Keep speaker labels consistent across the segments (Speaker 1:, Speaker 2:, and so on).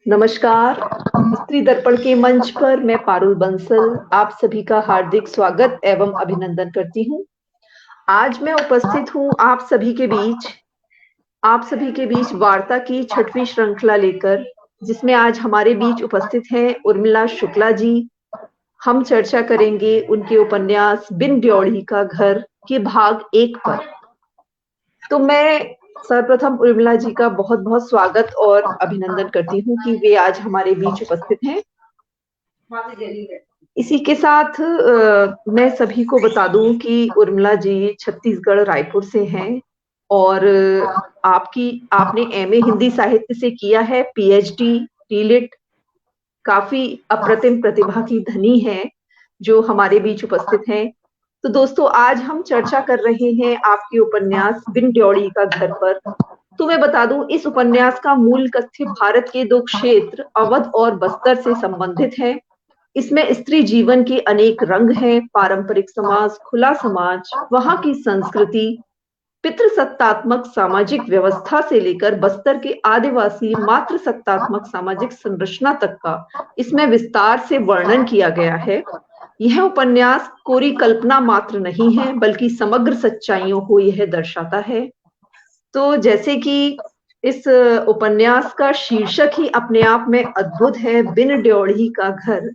Speaker 1: नमस्कार। स्त्री दर्पण के मंच पर मैं पारुल बंसल आप सभी का हार्दिक स्वागत एवं अभिनंदन करती हूँ। आज मैं उपस्थित हूँ आप सभी के बीच वार्ता की छठवीं श्रृंखला लेकर, जिसमें आज हमारे बीच उपस्थित हैं उर्मिला शुक्ला जी। हम चर्चा करेंगे उनके उपन्यास बिन ड्योढ़ी का घर के भाग 1 पर। तो मैं सर्वप्रथम उर्मिला जी का बहुत-बहुत स्वागत और अभिनंदन करती हूँ कि वे आज हमारे बीच उपस्थित हैं। इसी के साथ मैं सभी को बता दूं कि उर्मिला जी छत्तीसगढ़ रायपुर से हैं और आपने एमए हिंदी साहित्य से किया है, पीएचडी, डीलिट, काफ़ी अप्रतिम प्रतिभा की धनी हैं, जो हमारे बीच उपस्थित हैं। तो दोस्तों, आज हम चर्चा कर रहे हैं आपके उपन्यास बिन ड्योढ़ी का घर पर। तो मैं बता दूं, इस उपन्यास का मूल कथ्य भारत के 2 क्षेत्र अवध और बस्तर से संबंधित है। इसमें स्त्री जीवन के अनेक रंग हैं, पारंपरिक समाज, खुला समाज, वहां की संस्कृति, पितृसत्तात्मक सामाजिक व्यवस्था से लेकर बस्तर के आदिवासी मातृसत्तात्मक सामाजिक संरचना तक का इसमें विस्तार से वर्णन किया गया है। यह उपन्यास कोरी कल्पना मात्र नहीं है, बल्कि समग्र सच्चाइयों को यह दर्शाता है। तो जैसे कि इस उपन्यास का शीर्षक ही अपने आप में अद्भुत है, बिन ड्योढ़ी का घर।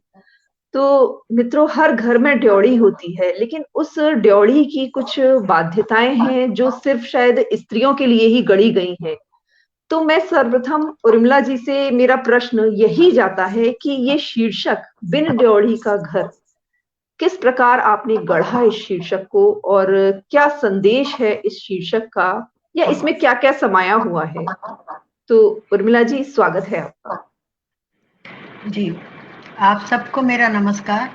Speaker 1: तो मित्रों, हर घर में ड्योढ़ी होती है, लेकिन उस ड्योढ़ी की कुछ बाध्यताएं हैं जो सिर्फ शायद स्त्रियों के लिए ही गढ़ी गई हैं। तो मैं सर्वप्रथम उर्मिला जी से मेरा प्रश्न यही जाता है कि ये शीर्षक बिन ड्योढ़ी का घर किस प्रकार आपने गढ़ा इस शीर्षक को, और क्या संदेश है इस शीर्षक का, या इसमें क्या-क्या समाया हुआ है? तो उर्मिला जी, स्वागत है आपका।
Speaker 2: जी, आप सबको मेरा नमस्कार।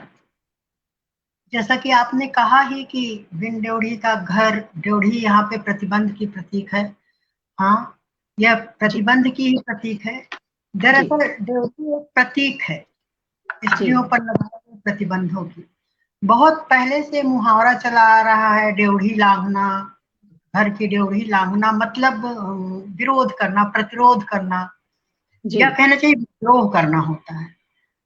Speaker 2: जैसा कि आपने कहा ही कि बिन ड्योढ़ी का घर, ड्योढ़ी यहाँ पे प्रतिबंध की प्रतीक है। हाँ, यह
Speaker 1: जी,
Speaker 2: प्रतिबंध की ही प्रतीक है।
Speaker 1: जी,
Speaker 2: दरअसल ड्योढ़ी एक प्रतीक है
Speaker 1: जी,
Speaker 2: स्त्रियों पर लगाए गए प्रतिबंधों की। बहुत पहले से मुहावरा चला आ रहा है, ड्योढ़ी लांघना, घर की ड्योढ़ी लांघना मतलब विरोध करना, प्रतिरोध करना,
Speaker 1: जी,
Speaker 2: या कहना चाहिए विद्रोह करना होता है।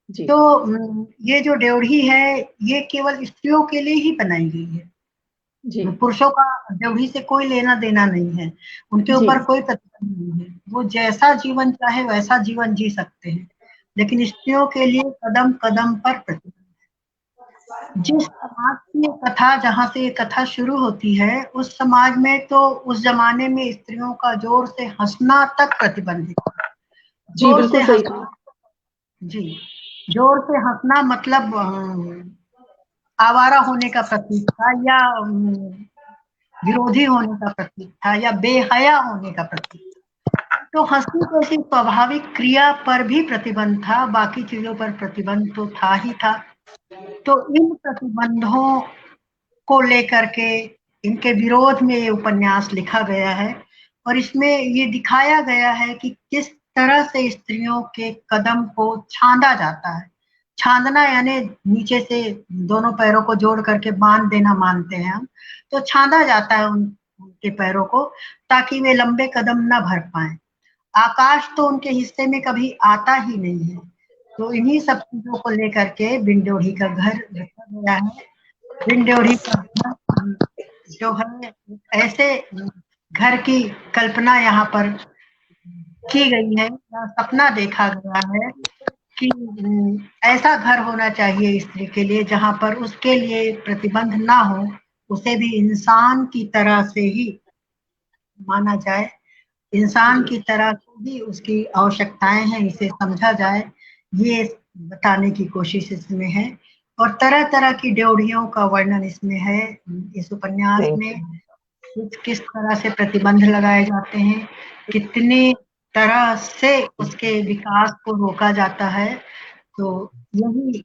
Speaker 1: जी,
Speaker 2: तो ये जो ड्योढ़ी है, ये केवल स्त्रियों के लिए ही बनाई गई है।
Speaker 1: जी,
Speaker 2: पुरुषों का ड्योढ़ी से कोई लेना देना नहीं है, उनके
Speaker 1: जी,
Speaker 2: ऊपर कोई प्रतिबंध नहीं है। वो जैसा जीवन चाहे वैसा जीवन जी सकते हैं, लेकिन स्त्रियों के लिए कदम कदम पर प्रतिबंध। जिस समाज की ये कथा, जहाँ से ये कथा शुरू होती है, उस समाज में तो उस जमाने में स्त्रियों का जोर से हंसना तक प्रतिबंधित था।
Speaker 1: जी,
Speaker 2: जोर
Speaker 1: बिल्कुल
Speaker 2: से
Speaker 1: सही
Speaker 2: हंसना,
Speaker 1: कहा।
Speaker 2: जी, जोर से हंसना मतलब आवारा होने का प्रतीक था, या विरोधी होने का प्रतीक था, या बेहया होने का प्रतीक था। तो हंसी जैसी स्वाभाविक क्रिया पर भी प्रतिबंध था, बाकी चीजों पर प्रतिबंध तो था ही था। तो इन प्रतिबंधों को लेकर के, इनके विरोध में ये उपन्यास लिखा गया है, और इसमें ये दिखाया गया है कि किस तरह से स्त्रियों के कदम को छांदा जाता है। छांदना यानी नीचे से दोनों पैरों को जोड़ करके बांध देना मानते हैं हम। तो छांदा जाता है उनके पैरों को, ताकि वे लंबे कदम न भर पाए। आकाश तो उनके हिस्से में कभी आता ही नहीं है। तो इन्हीं सब चीजों को लेकर के बिन ड्योढ़ी का घर रखा गया है। बिन ड्योढ़ी का घर जो है, ऐसे घर की कल्पना यहाँ पर की गई है, या सपना देखा गया है कि ऐसा घर होना चाहिए स्त्री के लिए, जहाँ पर उसके लिए प्रतिबंध ना हो, उसे भी इंसान की तरह से ही माना जाए, इंसान
Speaker 1: जी,
Speaker 2: की तरह की ही उसकी आवश्यकताएं हैं, इसे समझा जाए, ये बताने की कोशिश इसमें है। और तरह तरह की ड्योढ़ियों का वर्णन इसमें है, इस उपन्यास
Speaker 1: थैंक
Speaker 2: में।
Speaker 1: यू।
Speaker 2: किस किस तरह से प्रतिबंध लगाए जाते हैं, कितने तरह से उसके विकास को रोका जाता है। तो यही,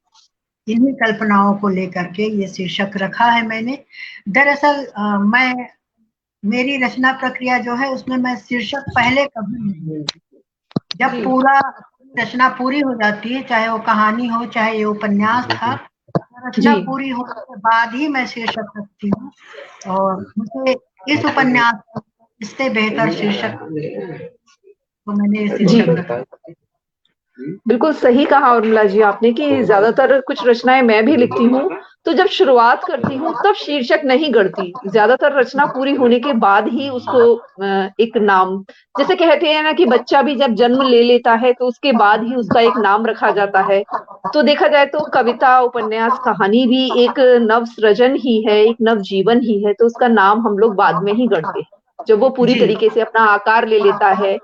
Speaker 2: इन्हीं कल्पनाओं को लेकर के ये शीर्षक रखा है मैंने। दरअसल मैं, मेरी रचना प्रक्रिया जो है, उसमें मैं शीर्षक पहले कभी नहीं देती। जब
Speaker 1: जी,
Speaker 2: पूरा रचना पूरी हो जाती है, चाहे वो कहानी हो, चाहे ये उपन्यास था,
Speaker 1: जी,
Speaker 2: रचना पूरी होने के बाद ही मैं शीर्षक रखती हूँ। और मुझे इस उपन्यास को इससे बेहतर शीर्षक, तो मैंने ये
Speaker 1: जी,
Speaker 2: शीर्षक रखा।
Speaker 1: बिल्कुल सही कहा उर्मिला जी आपने कि ज्यादातर कुछ रचनाएं मैं भी लिखती हूँ, तो जब शुरुआत करती हूँ तब शीर्षक नहीं गढ़ती। ज्यादातर रचना पूरी होने के बाद ही उसको एक नाम, जैसे कहते हैं ना कि बच्चा भी जब जन्म ले लेता है तो उसके बाद ही उसका एक नाम रखा जाता है। तो देखा जाए तो कविता, उपन्यास, कहानी भी एक नव सृजन ही है, एक नव जीवन ही है, तो उसका नाम हम लोग बाद में ही गढ़ते हैं। जब वो पूरी
Speaker 2: जी
Speaker 1: तरीके से अपना आकार ले लेता है,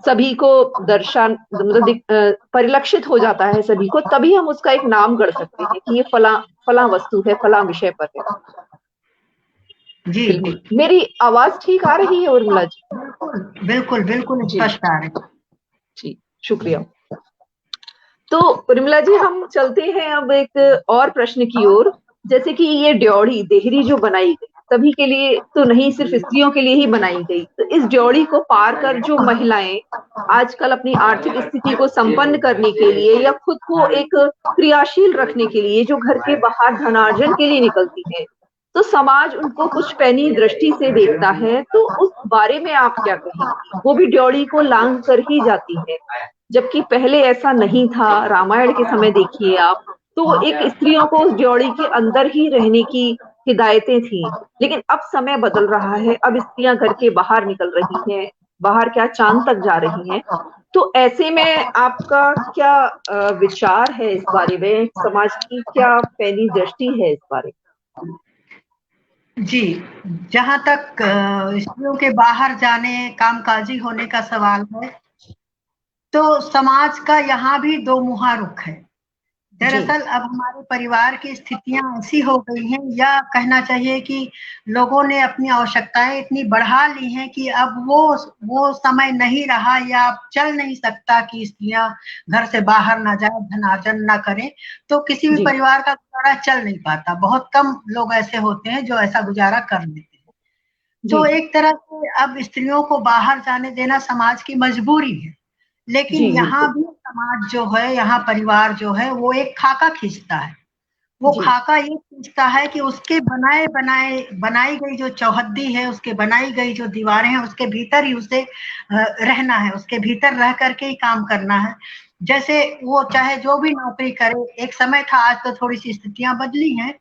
Speaker 1: सभी को दर्शन मतलब परिलक्षित हो जाता है सभी को, तभी हम उसका एक नाम गढ़ सकते हैं कि ये फला फला वस्तु है, फला विषय पर है।
Speaker 2: जी जी
Speaker 1: बिल्कुल। मेरी आवाज ठीक आ रही है उर्मिला जी?
Speaker 2: बिल्कुल बिल्कुल बिल्कुल
Speaker 1: जी
Speaker 2: स्पष्ट आ रही।
Speaker 1: जी, शुक्रिया। तो उर्मिला जी हम चलते हैं अब एक और प्रश्न की ओर। जैसे कि ये ड्योढ़ी देहरी जो बनाई गई सभी के लिए तो नहीं, सिर्फ स्त्रियों के लिए ही बनाई गई, तो इस ड्योढ़ी को पार कर जो महिलाएं आजकल अपनी आर्थिक स्थिति को संपन्न करने के लिए या खुद को एक क्रियाशील रखने के लिए जो घर के बाहर धनार्जन के लिए निकलती है, तो समाज उनको कुछ पैनी दृष्टि से देखता है, तो उस बारे में आप क्या कहेंगी? वो भी ड्योढ़ी को लांघ कर ही जाती है, जबकि पहले ऐसा नहीं था। रामायण के समय देखिए आप, तो एक स्त्रियों को उस ड्योढ़ी के अंदर ही रहने की हिदायतें थी। लेकिन अब समय बदल रहा है, अब स्त्रियां घर के बाहर निकल रही हैं, बाहर क्या चांद तक जा रही हैं। तो ऐसे में आपका क्या विचार है इस बारे में? समाज की क्या पैनी दृष्टि है इस बारे
Speaker 2: जी, जहाँ तक स्त्रियों के बाहर जाने, कामकाजी होने का सवाल है, तो समाज का यहाँ भी दो मुहा रुख है।
Speaker 1: में? जी
Speaker 2: दरअसल अब हमारे परिवार की स्थितियां ऐसी हो गई हैं, या कहना चाहिए कि लोगों ने अपनी आवश्यकताएं इतनी बढ़ा ली हैं कि अब वो समय नहीं रहा, या अब चल नहीं सकता कि स्त्रियां घर से बाहर ना जाए, धनार्जन ना करें। तो किसी भी
Speaker 1: जी
Speaker 2: परिवार का गुजारा चल नहीं पाता। बहुत कम लोग ऐसे होते हैं जो ऐसा गुजारा कर लेते हैं।
Speaker 1: जी
Speaker 2: तो एक तरह से अब स्त्रियों को बाहर जाने देना समाज की मजबूरी है। लेकिन
Speaker 1: जी
Speaker 2: यहाँ
Speaker 1: बिल्कुल।
Speaker 2: भी समाज जो है, यहाँ परिवार जो है, वो एक खाका खींचता है। वो
Speaker 1: जी
Speaker 2: खाका ये खींचता है कि उसके बनाए बनाए बनाई गई जो चौहद्दी है, उसके बनाई गई जो दीवारें हैं, उसके भीतर ही उसे रहना है, उसके भीतर रह करके ही काम करना है। जैसे वो चाहे जो भी नौकरी करे, एक समय था, आज तो थोड़ी सी स्थितियां बदली हैं।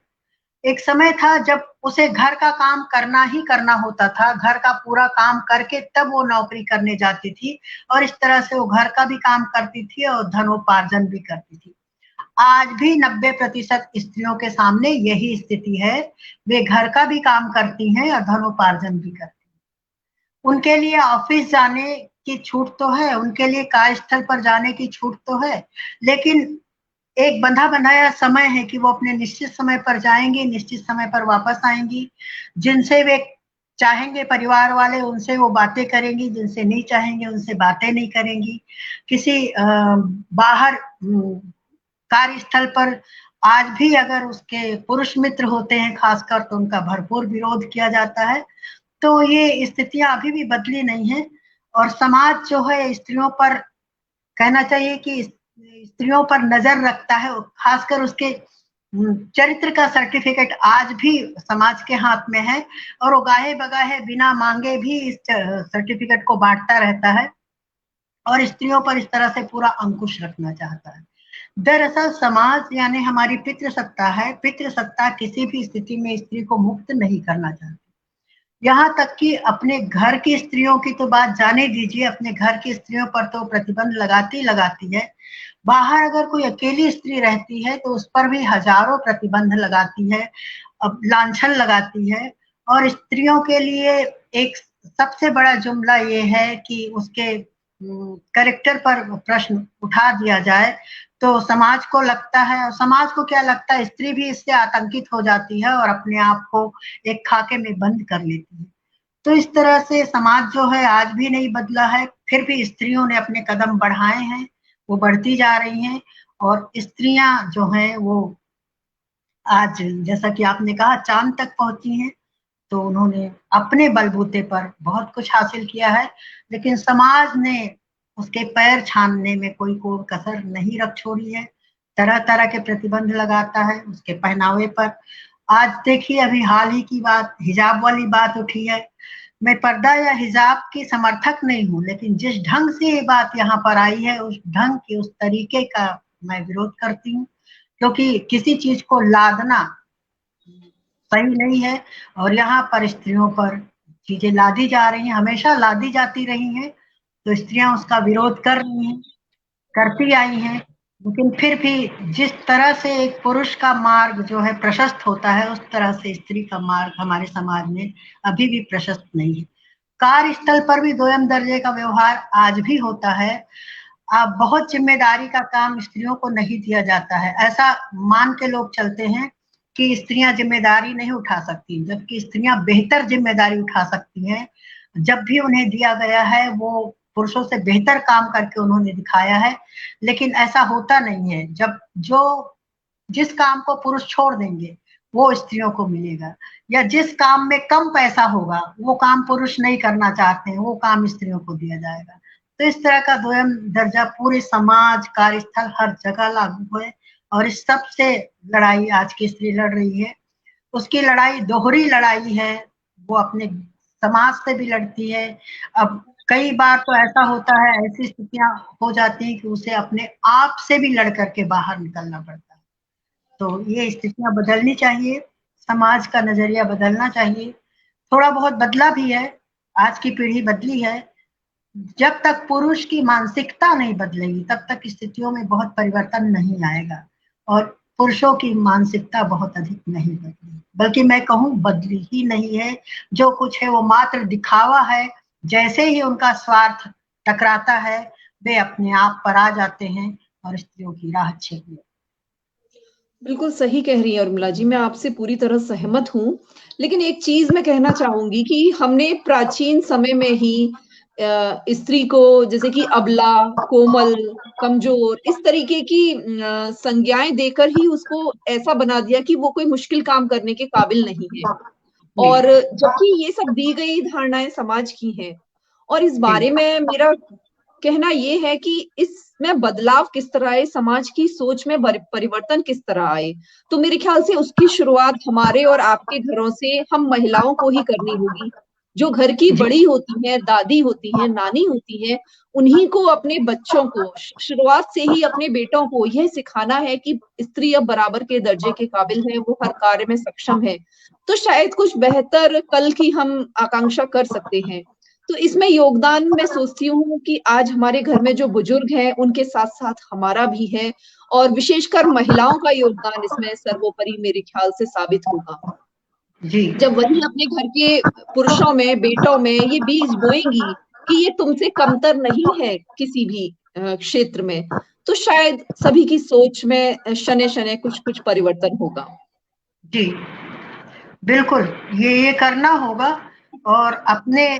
Speaker 2: एक समय था जब उसे घर का काम करना ही करना होता था, घर का पूरा काम करके तब वो नौकरी करने जाती थी, और इस तरह से वो घर का भी काम करती थी और धनोपार्जन भी करती थी। आज भी 90% स्त्रियों के सामने यही स्थिति है। वे घर का भी काम करती हैं और धनोपार्जन भी करती हैं। उनके लिए ऑफिस जाने की छूट तो है, उनके लिए कार्यस्थल पर जाने की छूट तो है, लेकिन एक बंधा बनाया समय है कि वो अपने निश्चित समय पर जाएंगी, निश्चित समय पर वापस आएंगी। जिनसे वे चाहेंगे परिवार वाले, उनसे वो बातें करेंगी, जिनसे नहीं चाहेंगे उनसे बातें नहीं करेंगी। किसी बाहर कार्यस्थल पर आज भी अगर उसके पुरुष मित्र होते हैं खासकर, तो उनका भरपूर विरोध किया जाता है। तो ये स्थितियां अभी भी बदली नहीं है, और समाज जो है स्त्रियों पर, कहना चाहिए कि स्त्रियों पर नजर रखता है, खासकर उसके चरित्र का सर्टिफिकेट आज भी समाज के हाथ में है, और वो गाहे बगाहे बिना मांगे भी इस सर्टिफिकेट को बांटता रहता है, और स्त्रियों पर इस तरह से पूरा अंकुश रखना चाहता है। दरअसल समाज यानी हमारी पितृसत्ता है, पितृसत्ता किसी भी स्थिति में स्त्री को मुक्त नहीं करना चाहती। यहाँ तक कि अपने घर की स्त्रियों की तो बात जाने दीजिए, अपने घर की स्त्रियों पर तो प्रतिबंध लगाती लगाती है। बाहर अगर कोई अकेली स्त्री रहती है तो उस पर भी हजारों प्रतिबंध लगाती है, अब लांछन लगाती है। और स्त्रियों के लिए एक सबसे बड़ा जुमला ये है कि उसके कैरेक्टर पर प्रश्न उठा दिया जाए, तो समाज को लगता है, और समाज को क्या लगता है, स्त्री भी इससे आतंकित हो जाती है और अपने आप को एक खाके में बंद कर लेती है। तो इस तरह से समाज जो है आज भी नहीं बदला है, फिर भी स्त्रियों ने अपने कदम बढ़ाए हैं, वो बढ़ती जा रही हैं। और स्त्रियां जो हैं वो आज, जैसा कि आपने कहा, चांद तक पहुंची हैं। तो उन्होंने अपने बलबूते पर बहुत कुछ हासिल किया है, लेकिन समाज ने उसके पैर छानने में कोई कोर कसर नहीं रख छोड़ी है। तरह तरह के प्रतिबंध लगाता है उसके पहनावे पर। आज देखिए, अभी हाल ही की बात, हिजाब वाली बात उठी है। मैं पर्दा या हिजाब की समर्थक नहीं हूँ, लेकिन जिस ढंग से ये बात यहाँ पर आई है उस ढंग की, उस तरीके का मैं विरोध करती हूँ, क्योंकि किसी चीज को लादना सही नहीं है। और यहाँ पर स्त्रियों पर चीजें लादी जा रही हैं, हमेशा लादी जाती रही हैं, तो स्त्रियां उसका विरोध कर रही हैं, करती आई हैं। लेकिन फिर भी जिस तरह से एक पुरुष का मार्ग जो है प्रशस्त होता है, उस तरह से स्त्री का मार्ग हमारे समाज में अभी भी प्रशस्त नहीं है। कार्यस्थल पर भी दोयम दर्जे का व्यवहार आज भी होता है। अब बहुत जिम्मेदारी का काम स्त्रियों को नहीं दिया जाता है, ऐसा मान के लोग चलते हैं कि स्त्रियां जिम्मेदारी नहीं उठा सकती, जबकि स्त्रियां बेहतर जिम्मेदारी उठा सकती हैं। जब भी उन्हें दिया गया है वो पुरुषों से बेहतर काम करके उन्होंने दिखाया है। लेकिन ऐसा होता नहीं है, जब जो जिस काम को पुरुष छोड़ देंगे वो स्त्रियों को मिलेगा, या जिस काम में कम पैसा होगा वो काम पुरुष नहीं करना चाहते हैं, वो काम स्त्रियों को दिया जाएगा। तो इस तरह का दोयम दर्जा पूरे समाज, कार्यस्थल, हर जगह लागू है। और इस सब से लड़ाई आज की स्त्री लड़ रही है। उसकी लड़ाई दोहरी लड़ाई है, वो अपने समाज से भी लड़ती है। अब कई बार तो ऐसा होता है, ऐसी स्थितियां हो जाती हैं कि उसे अपने आप से भी लड़ करके बाहर निकलना पड़ता है। तो ये स्थितियां बदलनी चाहिए, समाज का नजरिया बदलना चाहिए। थोड़ा बहुत बदला भी है, आज की पीढ़ी बदली है। जब तक पुरुष की मानसिकता नहीं बदलेगी तब तक स्थितियों में बहुत परिवर्तन नहीं आएगा। और पुरुषों की मानसिकता बहुत अधिक नहीं बदली, बल्कि मैं कहूँ बदली ही नहीं है। जो कुछ है वो मात्र दिखावा है। जैसे ही उनका स्वार्थ टकराता है वे अपने आप पर आ जाते हैं और स्त्रियों की राह छीन लेते हैं।
Speaker 1: बिल्कुल सही कह रही हैं उर्मिला जी, मैं आपसे पूरी तरह सहमत हूँ। लेकिन एक चीज़ मैं कहना चाहूँगी कि हमने प्राचीन समय में ही स्त्री को जैसे कि अबला, कोमल, कमज़ोर इस तरीके की संज्ञाएँ देकर ही उसको ऐसा बना दिया कि वो कोई मुश्किल काम करने के काबिल नहीं है।
Speaker 2: जी,
Speaker 1: और जबकि ये सब दी गई धारणाएँ समाज की हैं। और इस
Speaker 2: जी,
Speaker 1: बारे में मेरा कहना ये है कि इसमें बदलाव किस तरह आए, समाज की सोच में परिवर्तन किस तरह आए। तो मेरे ख्याल से उसकी शुरुआत हमारे और आपके घरों से हम महिलाओं को ही करनी होगी। जो घर की
Speaker 2: जी,
Speaker 1: बड़ी होती हैं, दादी होती हैं, नानी होती हैं, उन्हीं को अपने बच्चों को शुरुआत से ही अपने बेटों को यह सिखाना है कि स्त्री अब बराबर के दर्जे के काबिल है, वो हर कार्य में सक्षम है। तो शायद कुछ बेहतर कल की हम आकांक्षा कर सकते हैं। तो इसमें योगदान मैं सोचती हूँ कि आज हमारे घर में जो बुजुर्ग हैं, उनके साथ-साथ हमारा भी है और विशेषकर महिलाओं का योगदान इसमें सर्वोपरि मेरे ख्याल से साबित होगा।
Speaker 2: जी,
Speaker 1: जब वही अपने घर के पुरुषों में, बेटों में ये बीज बोएँगी कि ये तुमसे कमतर नहीं है किसी भी क्षेत्र में, तो शायद सभी की सोच में शनैः-शनैः कुछ-कुछ परिवर्तन होगा।
Speaker 2: जी, बिल्कुल, ये करना होगा। और अपने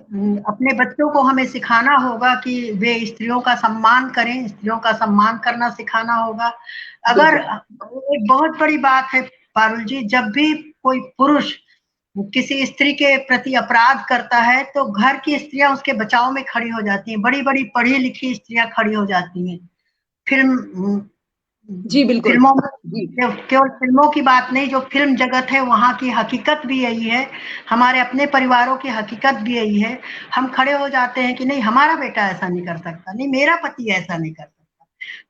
Speaker 2: बच्चों को हमें सिखाना होगा कि वे स्त्रियों का सम्मान करें, स्त्रियों का सम्मान करना सिखाना होगा। अगर
Speaker 1: बिल्कुल।
Speaker 2: एक बहुत बड़ी बात है पारुल जी, जब भी कोई पुरुष किसी स्त्री के प्रति अपराध करता है तो घर की स्त्रियां उसके बचाव में खड़ी हो जाती हैं, बड़ी-बड़ी पढ़ी-लिखी स्त्रियां खड़ी हो जाती हैं। फिल्म
Speaker 1: जी, बिल्कुल।
Speaker 2: फिल्मों में
Speaker 1: जी।
Speaker 2: केवल फिल्मों की बात नहीं, जो फिल्म जगत है वहाँ की हकीकत भी यही है, हमारे अपने परिवारों की हकीकत भी यही है। हम खड़े हो जाते हैं कि नहीं हमारा बेटा ऐसा नहीं कर सकता, नहीं मेरा पति ऐसा नहीं कर सकता।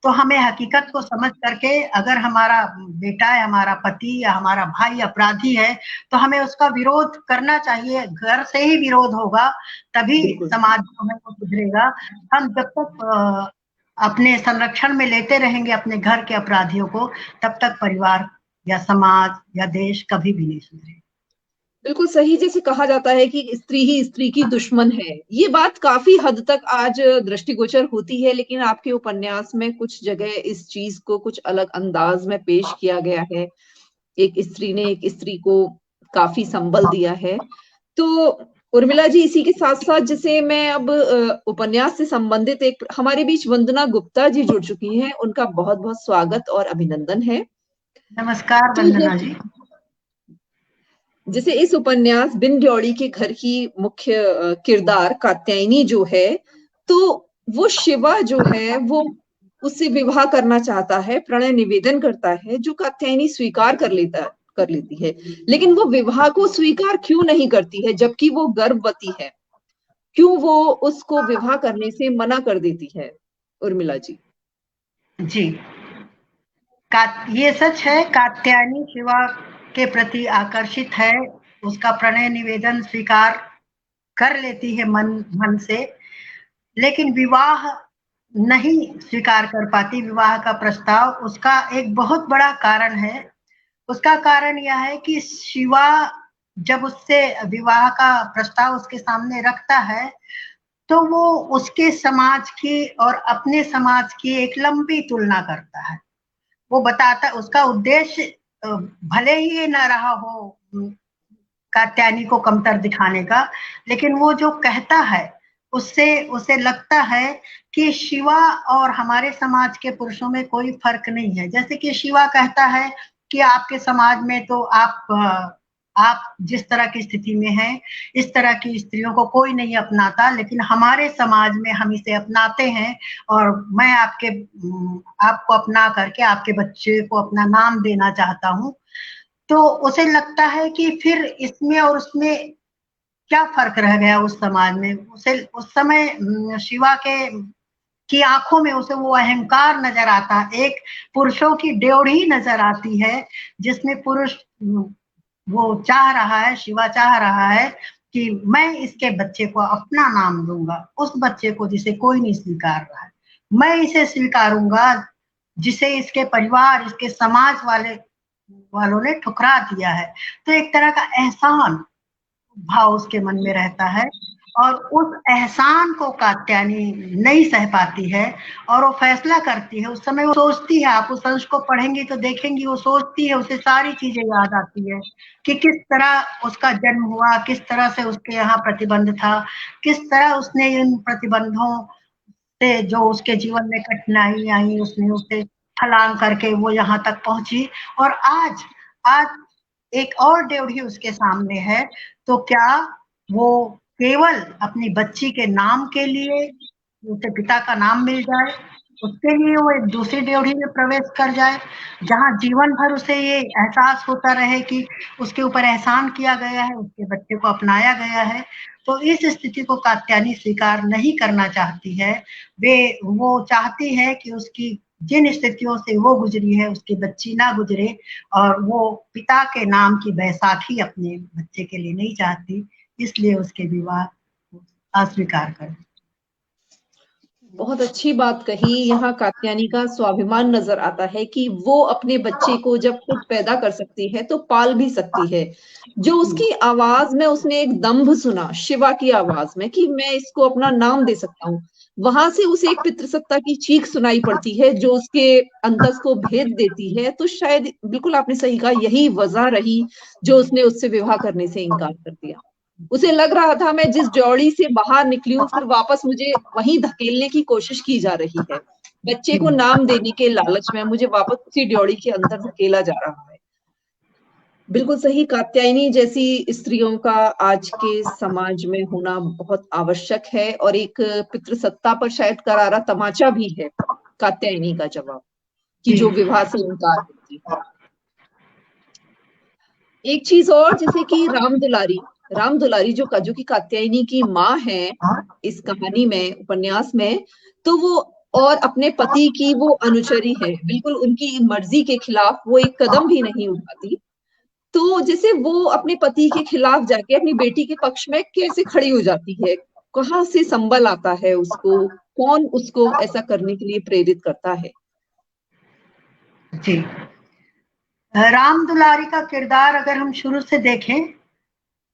Speaker 2: तो हमें हकीकत को समझ करके अगर हमारा बेटा है, हमारा पति या हमारा भाई अपराधी है तो हमें उसका विरोध करना चाहिए। घर से ही विरोध होगा तभी
Speaker 1: बिल्कुल।
Speaker 2: समाज जो है वो सुधरेगा। हम जब तक अपने संरक्षण में लेते रहेंगे अपने घर के अपराधियों को, तब तक परिवार या समाज या देश कभी भी नहीं सुधरेगा।
Speaker 1: बिल्कुल सही, जैसे कहा जाता है कि स्त्री ही स्त्री की दुश्मन है। ये बात काफ़ी हद तक आज दृष्टिगोचर होती है, लेकिन आपके उपन्यास में कुछ जगह इस चीज़ को कुछ अलग अंदाज़ में पेश किया गया है। एक स्त्री ने एक स्त्री को काफ़ी संबल दिया है। तो उर्मिला जी, इसी के साथ-साथ जैसे मैं अब उपन्यास से संबंधित एक हमारे बीच वंदना गुप्ता जी जुड़ चुकी हैं, उनका बहुत-बहुत स्वागत और अभिनंदन है।
Speaker 2: नमस्कार
Speaker 1: तो
Speaker 2: वंदना
Speaker 1: जैसे
Speaker 2: जी।
Speaker 1: जैसे इस उपन्यास बिन ड्योढ़ी के घर की मुख्य किरदार कात्यायनी जो है, तो वो शिवा जो है वो उससे विवाह करना चाहता है, प्रणय निवेदन करता है, जो कात्यायनी स्वीकार कर लेती है। लेकिन वो विवाह को स्वीकार क्यों नहीं करती है, जबकि वो गर्भवती है? क्यों वो उसको विवाह करने से मना कर देती है उर्मिला जी?
Speaker 2: जी, ये सच है, कात्यायनी शिवा के प्रति आकर्षित है, उसका प्रणय निवेदन स्वीकार कर लेती है मन मन से, लेकिन विवाह नहीं स्वीकार कर पाती, विवाह का प्रस्ताव। उसका एक बहुत बड़ा कारण है। उसका कारण यह है कि शिवा जब उससे विवाह का प्रस्ताव उसके सामने रखता है, तो वो उसके समाज की और अपने समाज की एक लंबी तुलना करता है। वो बताता, उसका उद्देश्य भले ही ये न रहा हो कात्यायनी को कमतर दिखाने का, लेकिन वो जो कहता है उससे उसे लगता है कि शिवा और हमारे समाज के पुरुषों में कोई फर्क नहीं है। जैसे कि शिवा कहता है कि आपके समाज में तो आप जिस तरह की स्थिति में हैं, इस तरह की स्त्रियों को कोई नहीं अपनाता, लेकिन हमारे समाज में हम इसे अपनाते हैं, और मैं आपको अपना करके आपके बच्चे को अपना नाम देना चाहता हूँ। तो उसे लगता है कि फिर इसमें और उसमें क्या फर्क रह गया उस समाज में। उसे उस समय शिवा के की आंखों में उसे वो अहंकार नजर आता है, एक पुरुषों की ड्योढ़ी नजर आती है, जिसमें पुरुष वो चाह रहा है, शिवा चाह रहा है कि मैं इसके बच्चे को अपना नाम दूंगा, उस बच्चे को जिसे कोई नहीं स्वीकार रहा है, मैं इसे स्वीकारूंगा जिसे इसके परिवार, इसके समाज वालों ने ठुकरा दिया है। तो एक तरह का एहसान भाव उसके मन में रहता है, और उस एहसान को कात्यायनी नहीं सह पाती है, और वो फैसला करती है। उस समय वो सोचती है, आप उस अंश को पढ़ेंगी तो देखेंगी, वो सोचती है, उसे सारी चीजें याद आती है कि किस तरह उसका जन्म हुआ, किस तरह से उसके यहाँ प्रतिबंध था, किस तरह उसने इन प्रतिबंधों से जो उसके जीवन में कठिनाई आई, उसने उसे छलांग करके वो यहाँ तक पहुंची, और आज आज एक और ड्योढ़ी उसके सामने है। तो क्या वो केवल अपनी बच्ची के नाम के लिए, उसे पिता का नाम मिल जाए, उसके लिए वो एक दूसरी ड्योढ़ी में प्रवेश कर जाए, जहाँ जीवन भर उसे ये एहसास होता रहे कि उसके ऊपर एहसान किया गया है, उसके बच्चे को अपनाया गया है। तो इस स्थिति को कात्यायनी स्वीकार नहीं करना चाहती है। वो चाहती है कि उसकी जिन स्थितियों से वो गुजरी है, उसकी बच्ची ना गुजरे, और वो पिता के नाम की बैसाखी अपने बच्चे के लिए नहीं चाहती, इसलिए उसके विवाह अस्वीकार कर।
Speaker 1: बहुत अच्छी बात कही। यहाँ कात्यायनी का स्वाभिमान नजर आता है कि वो अपने बच्चे को जब खुद पैदा कर सकती है तो पाल भी सकती है। जो उसकी आवाज में उसने एक दंभ सुना शिवा की आवाज में कि मैं इसको अपना नाम दे सकता हूँ, वहां से उसे एक पितृसत्ता की चीख सुनाई पड़ती है जो उसके अंतस को भेद देती है। तो शायद बिल्कुल आपने सही कहा, यही वजह रही जो उसने उससे विवाह करने से इनकार कर दिया। उसे लग रहा था मैं जिस ड्योढ़ी से बाहर निकली हूँ फिर वापस मुझे वहीं धकेलने की कोशिश की जा रही है। बच्चे को नाम देने के लालच में मुझे वापस उसी ड्योढ़ी के अंदर धकेला जा रहा है। बिल्कुल सही, कात्यायनी जैसी स्त्रियों का आज के समाज में होना बहुत आवश्यक है, और एक पितृसत्ता पर शायद करारा तमाचा भी है कात्यायनी का जवाब कि जो विवाह से इनकार करती है। एक चीज और, जैसे कि राम दुलारी जो की कात्यायनी की माँ है इस कहानी में, उपन्यास में, तो वो और अपने पति की वो अनुचरी है, बिल्कुल उनकी मर्जी के खिलाफ वो एक कदम भी नहीं उठाती। तो जैसे वो अपने पति के खिलाफ जाके अपनी बेटी के पक्ष में कैसे खड़ी हो जाती है, कहाँ से संबल आता है उसको, कौन उसको ऐसा करने के लिए प्रेरित करता है?
Speaker 2: जी, राम दुलारी का किरदार अगर हम शुरू से देखें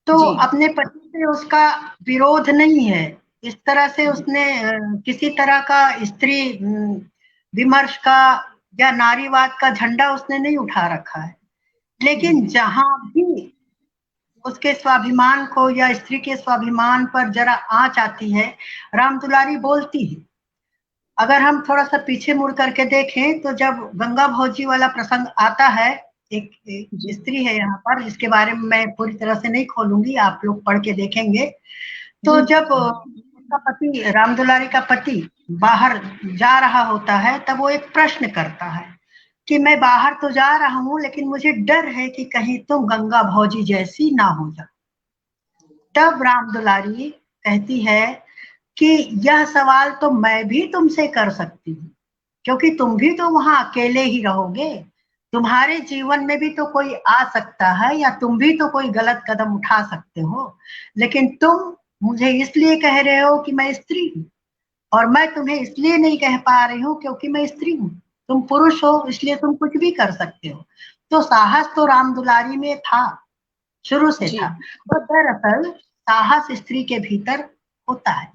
Speaker 2: तो अपने पति से उसका विरोध नहीं है। इस तरह से उसने किसी तरह का स्त्री विमर्श का या नारीवाद का झंडा उसने नहीं उठा रखा है। लेकिन जहां भी उसके स्वाभिमान को या स्त्री के स्वाभिमान पर जरा आंच आती है, राम दुलारी बोलती है। अगर हम थोड़ा सा पीछे मुड़ करके देखें तो जब गंगा भौजी वाला प्रसंग आता है, एक स्त्री है यहाँ पर जिसके बारे में मैं पूरी तरह से नहीं खोलूंगी, आप लोग पढ़ के देखेंगे। तो जब उसका पति, राम दुलारी का पति बाहर जा रहा होता है, तब वो एक प्रश्न करता है कि मैं बाहर तो जा रहा हूँ, लेकिन मुझे डर है कि कहीं तुम गंगा भौजी जैसी ना हो जाओ। तब राम दुलारी कहती है कि यह सवाल तो मैं भी तुमसे कर सकती हूँ, क्योंकि तुम भी तो वहां अकेले ही रहोगे, तुम्हारे जीवन में भी तो कोई आ सकता है, या तुम भी तो कोई गलत कदम उठा सकते हो, लेकिन तुम मुझे इसलिए कह रहे हो कि मैं स्त्री हूँ, और मैं तुम्हें इसलिए नहीं कह पा रही हूँ क्योंकि मैं स्त्री हूँ, तुम पुरुष हो इसलिए तुम कुछ भी कर सकते हो। तो साहस तो राम दुलारी में था, शुरू से
Speaker 1: जी
Speaker 2: था। तो दरअसल साहस स्त्री के भीतर होता है,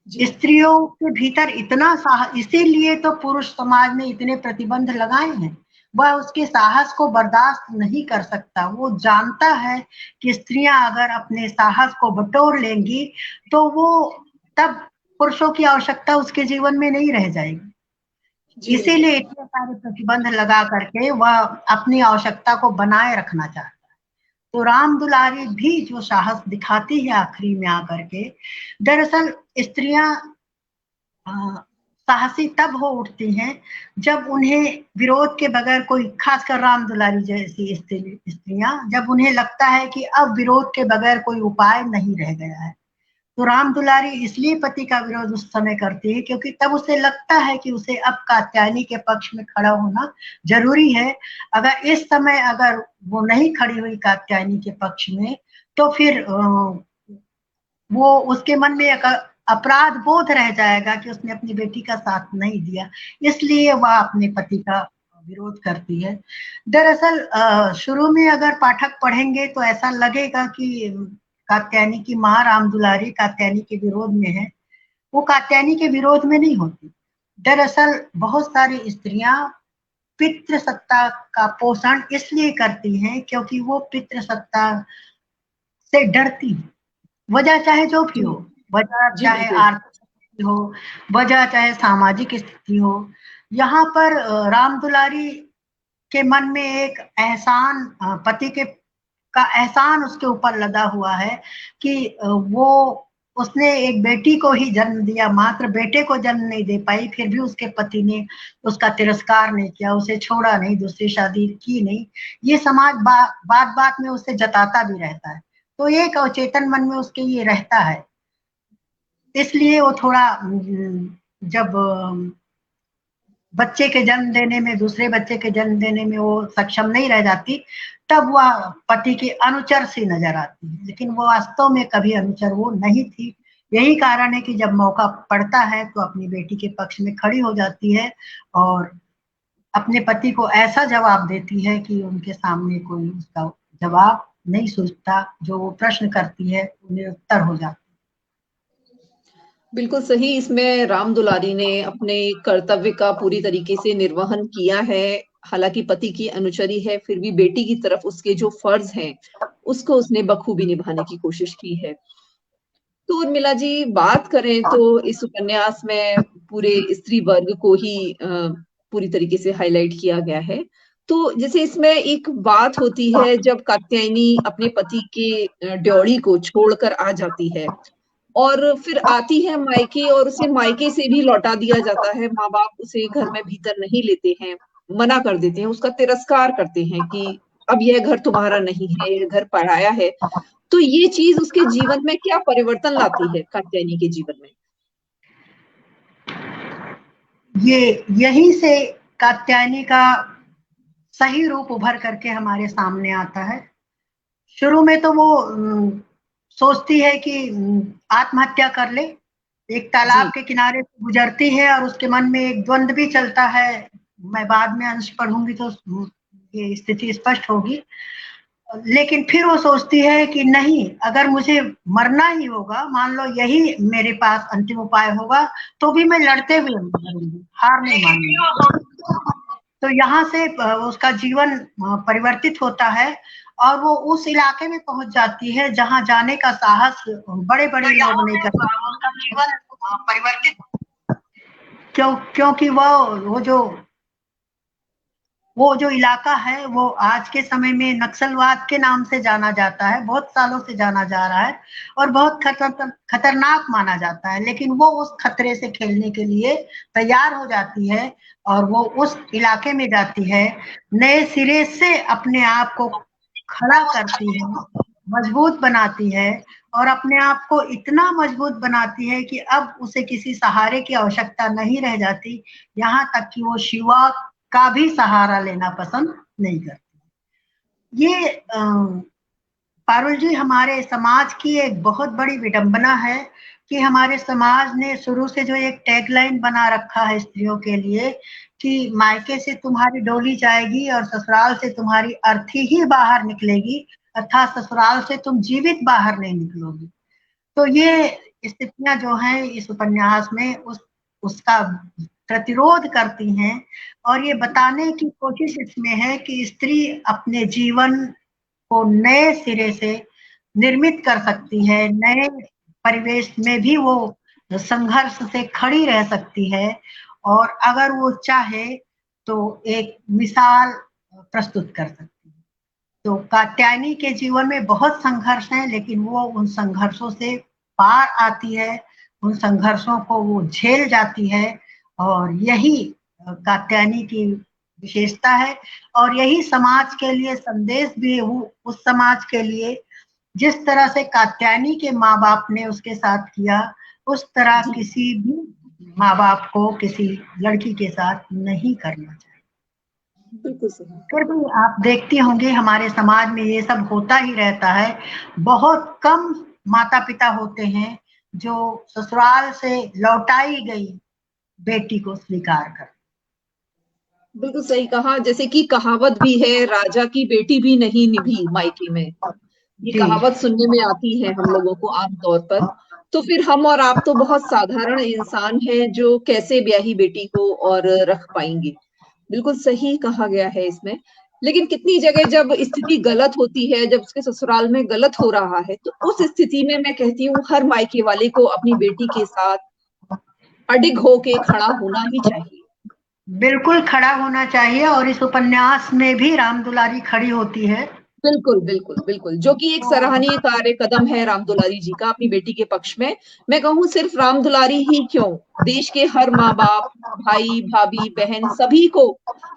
Speaker 1: जी
Speaker 2: स्त्रियों के भीतर इतना साहस, इसीलिए तो पुरुष समाज ने इतने प्रतिबंध लगाए हैं। वह उसके साहस को बर्दाश्त नहीं कर सकता, वो जानता है कि स्त्रियां अगर अपने साहस को बटोर लेंगी तो वो तब पुरुषों की आवश्यकता उसके जीवन में नहीं रह जाएगी।
Speaker 1: जी बिल्कुल।
Speaker 2: इसीलिए इतने सारे प्रतिबंध लगा करके वह अपनी आवश्यकता को बनाए रखना चाहता है। तो राम दुलारी भी जो साहस दिखाती है आखिरी में आकर के, दरअसल स्त्रियां साहसी तब हो उठती हैं जब उन्हें विरोध के बगैर कोई, खासकर राम दुलारी जैसी स्त्रियां, जब उन्हें लगता है कि अब विरोध के बगैर कोई उपाय नहीं रह गया है। तो राम दुलारी इसलिए पति का विरोध उस समय करती है क्योंकि तब उसे लगता है कि उसे अब कात्यायनी के पक्ष में खड़ा होना जरूरी है। अगर इस समय अगर वो नहीं खड़ी हुई कात्यायनी के पक्ष में, तो फिर वो उसके मन में एक अपराध बोध रह जाएगा कि उसने अपनी बेटी का साथ नहीं दिया, इसलिए वह अपने पति का विरोध करती है। दरअसल शुरू में अगर पाठक पढ़ेंगे तो ऐसा लगेगा कि कात्यायनी की माँ राम दुलारी कात्यायनी के विरोध में है। वो कात्यायनी के विरोध में नहीं होती। दरअसल बहुत सारी स्त्रियां पितृसत्ता का पोषण इसलिए करती हैं क्योंकि वो पितृसत्ता से डरती हैं। वजह चाहे जो भी
Speaker 1: जी
Speaker 2: हो, वजह
Speaker 1: जी
Speaker 2: चाहे
Speaker 1: बिल्कुल।
Speaker 2: आर्थिक स्थिति हो, वजह चाहे सामाजिक स्थिति हो, यहाँ पर राम दुलारी के मन में एक एहसान, पति के का एहसान उसके ऊपर लदा हुआ है कि वो उसने एक बेटी को ही जन्म दिया, मात्र बेटे को जन्म नहीं दे पाई, फिर भी उसके पति ने उसका तिरस्कार नहीं किया, उसे छोड़ा नहीं, दूसरी शादी की नहीं। ये समाज बात बात में उसे जताता भी रहता है, तो एक अवचेतन मन में उसके ये रहता है। इसलिए वो थोड़ा जब बच्चे के जन्म देने में, दूसरे बच्चे के जन्म देने में वो सक्षम नहीं रह जाती, तब वह पति की अनुचर सी नजर आती है, लेकिन वो वास्तव में कभी अनुचर वो नहीं थी। यही कारण है कि जब मौका पड़ता है तो अपनी बेटी के पक्ष में खड़ी हो जाती है और अपने पति को ऐसा जवाब देती है कि उनके सामने कोई उसका जवाब नहीं सूझता, जो वो प्रश्न करती है उन्हें उत्तर हो जाता।
Speaker 1: बिल्कुल सही, इसमें राम दुलारी ने अपने कर्तव्य का पूरी तरीके से निर्वहन किया है। हालाँकि पति की अनुचरी है, फिर भी बेटी की तरफ उसके जो फ़र्ज़ हैं, उसको उसने बखूबी निभाने की कोशिश की है। तो उर्मिला जी, बात करें तो इस उपन्यास में पूरे स्त्री वर्ग को ही पूरी तरीके से हाइलाइट किया गया है। तो जैसे इसमें एक बात होती है जब कात्यायनी अपने पति के ड्योढ़ी को छोड़कर आ जाती है और फिर आती है मायके और उसे मायके से भी लौटा दिया जाता है, माँ-बाप उसे घर में भीतर नहीं लेते हैं, मना कर देते हैं, उसका तिरस्कार करते हैं कि अब यह घर तुम्हारा नहीं है, यह घर पराया है। तो ये चीज़ उसके जीवन में क्या परिवर्तन लाती है कात्यायनी के जीवन में?
Speaker 2: ये यहीं से कात्यायनी का सही रूप उभर करके हमारे सामने आता है। शुरू में तो वो सोचती है कि आत्महत्या कर ले, एक तालाब
Speaker 1: जी,
Speaker 2: के किनारे से गुजरती है और उसके मन में एक द्वंद भी चलता है। मैं बाद में अंश पढ़ूंगी तो ये स्थिति स्पष्ट होगी। लेकिन फिर वो सोचती है कि नहीं, अगर मुझे मरना ही होगा, मान लो यही मेरे पास अंतिम उपाय होगा, तो भी मैं लड़ते हुए मरूंगी, हार नहीं मानूंगी। तो यहाँ से उसका जीवन परिवर्तित होता है और वो उस इलाके में पहुंच जाती है जहाँ जाने का साहस बड़े बड़े लोग नहीं करते। उसका जीवन परिवर्तित, क्योंकि वो जो इलाका है वो आज के समय में नक्सलवाद के नाम से जाना जाता है, बहुत सालों से जाना जा रहा है और बहुत खतरनाक माना जाता है, लेकिन वो उस खतरे से खेलने के लिए तैयार हो जाती है और वो उस इलाके में जाती है, नए सिरे से अपने आप को खड़ा करती है, मजबूत बनाती है और अपने आप को इतना मजबूत बनाती है कि अब उसे किसी सहारे की आवश्यकता नहीं रह जाती, यहाँ तक कि वो शिवा का भी सहारा लेना पसंद नहीं करती। ये पारुल जी, हमारे समाज की एक बहुत बड़ी विडंबना है कि हमारे समाज ने शुरू से जो एक टैगलाइन बना रखा है स्त्रियों के लिए कि मायके से तुम्हारी डोली जाएगी और ससुराल से तुम्हारी अर्थी ही बाहर निकलेगी, अर्थात ससुराल से तुम जीवित बाहर नहीं निकलोगी। तो ये स्थितियां जो हैं इस उपन्यास में उसका प्रतिरोध करती हैं और ये बताने की कोशिश इसमें है कि स्त्री अपने जीवन को नए सिरे से निर्मित कर सकती है, नए परिवेश में भी वो संघर्ष से खड़ी रह सकती है और अगर वो चाहे तो एक मिसाल प्रस्तुत कर सकती है। तो कात्यायनी के जीवन में बहुत संघर्ष है, लेकिन वो उन संघर्षों से पार आती है, उन संघर्षों को वो झेल जाती है और यही कात्यायनी की विशेषता है और यही समाज के लिए संदेश भी है। वो उस समाज के लिए जिस तरह से कात्यायनी के माँ बाप ने उसके साथ किया, उस तरह किसी भी माँ बाप को किसी लड़की के साथ नहीं करना चाहिए।
Speaker 1: बिल्कुल सही।
Speaker 2: फिर भी आप देखती होंगी हमारे समाज में ये सब होता ही रहता है। बहुत कम माता पिता होते हैं जो ससुराल से लौटाई गई बेटी को स्वीकार कर।
Speaker 1: बिल्कुल सही कहा। जैसे कि कहावत भी है, राजा की बेटी भी नहीं निभी मायके में। ये
Speaker 2: जी
Speaker 1: कहावत सुनने में आती है हम लोगों को आमतौर पर। तो फिर हम और आप तो बहुत साधारण इंसान हैं जो कैसे ब्याही बेटी को और रख पाएंगे। बिल्कुल सही कहा गया है इसमें। लेकिन कितनी जगह जब स्थिति गलत होती है, जब उसके ससुराल में गलत हो रहा है, तो उस स्थिति में मैं कहती हूँ हर मायके वाले को अपनी बेटी के साथ अडिग होके खड़ा होना ही चाहिए।
Speaker 2: बिल्कुल खड़ा होना चाहिए और इस उपन्यास में भी राम दुलारी खड़ी होती है।
Speaker 1: बिल्कुल, बिल्कुल, बिल्कुल, जो कि एक सराहनीय कार्य कदम है राम दुलारी जी का अपनी बेटी के पक्ष में। मैं कहूँ सिर्फ राम दुलारी ही क्यों, देश के हर माँ-बाप, भाई, भाभी, बहन सभी को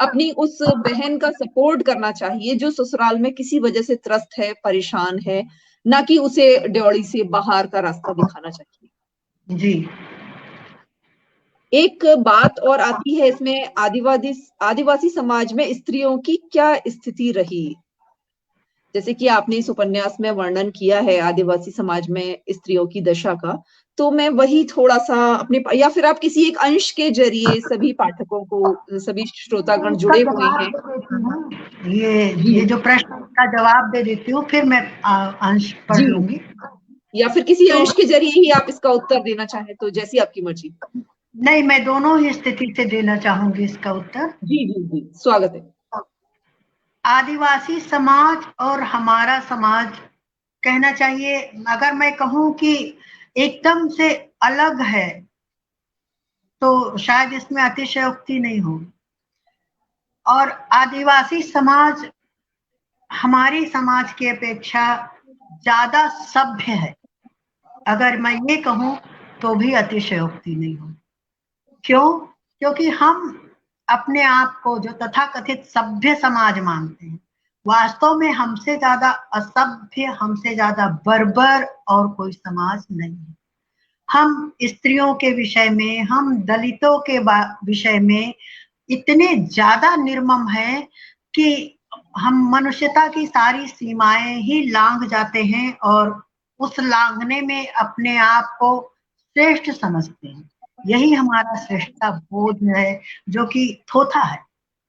Speaker 1: अपनी उस बहन का सपोर्ट करना चाहिए जो ससुराल में किसी वजह से त्रस्त है, परेशान है, ना कि उसे ड्योढ़ी से बाहर का रास्ता दिखाना चाहिए।
Speaker 2: जी।
Speaker 1: एक बात और आती है इसमें, आदिवासी समाज में स्त्रियों की क्या स्थिति रही? जैसे कि आपने इस उपन्यास में वर्णन किया है आदिवासी समाज में स्त्रियों की दशा का, तो मैं वही थोड़ा-सा अपने या फिर आप किसी एक अंश के ज़रिए सभी पाठकों को, सभी श्रोतागण
Speaker 2: इसका
Speaker 1: जुड़े हुए
Speaker 2: जवाब
Speaker 1: हैं।
Speaker 2: दे देती हूँ।
Speaker 1: जी,
Speaker 2: ये जो प्रश्न है, इसका जवाब दे देती हूँ, फिर मैं अंश पढ़
Speaker 1: जी।
Speaker 2: लूंगी।
Speaker 1: या फिर किसी
Speaker 2: तो
Speaker 1: अंश के ज़रिए ही आप इसका उत्तर देना चाहें तो जैसी आपकी मर्ज़ी।
Speaker 2: नहीं, मैं दोनों ही स्थिति से देना चाहूंगी इसका उत्तर।
Speaker 1: जी, जी, जी, स्वागत है।
Speaker 2: आदिवासी समाज और हमारा समाज, कहना चाहिए अगर मैं कहूँ कि एकदम से अलग है तो शायद इसमें अतिशयोक्ति नहीं हो। और आदिवासी समाज हमारी समाज की अपेक्षा ज्यादा सभ्य है, अगर मैं ये कहूँ तो भी अतिशयोक्ति नहीं हो। क्यों? क्योंकि हम अपने आप को जो तथाकथित सभ्य समाज मानते हैं, वास्तव में हमसे ज्यादा असभ्य, हमसे ज्यादा बर्बर और कोई समाज नहीं है। हम स्त्रियों के विषय में, हम दलितों के विषय में इतने ज्यादा निर्मम हैं कि हम मनुष्यता की सारी सीमाएं ही लांघ जाते हैं और उस लांघने में अपने आप को श्रेष्ठ समझते हैं। यही हमारा श्रेष्ठता बोध है, जो कि थोथा है,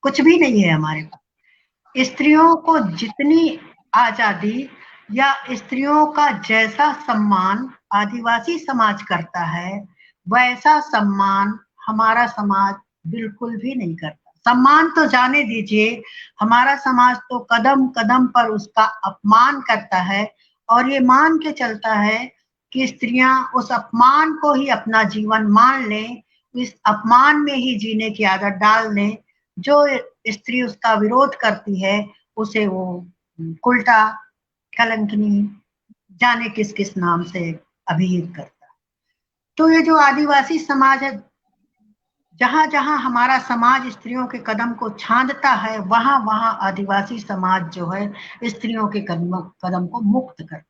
Speaker 2: कुछ भी नहीं है हमारे पास। स्त्रियों को जितनी आजादी या स्त्रियों का जैसा सम्मान आदिवासी समाज करता है, वैसा सम्मान हमारा समाज बिल्कुल भी नहीं करता। सम्मान तो जाने दीजिए, हमारा समाज तो कदम कदम पर उसका अपमान करता है और ये मान के चलता है कि स्त्रियां उस अपमान को ही अपना जीवन मान लें, इस अपमान में ही जीने की आदत डाल लें। जो स्त्री उसका विरोध करती है उसे वो उल्टा, कलंकनी, जाने किस किस नाम से अभिहित करता है। तो ये जो आदिवासी समाज है, जहां जहां हमारा समाज स्त्रियों के कदम को छांदता है, वहां वहां आदिवासी समाज जो है स्त्रियों के कदम को मुक्त करता है।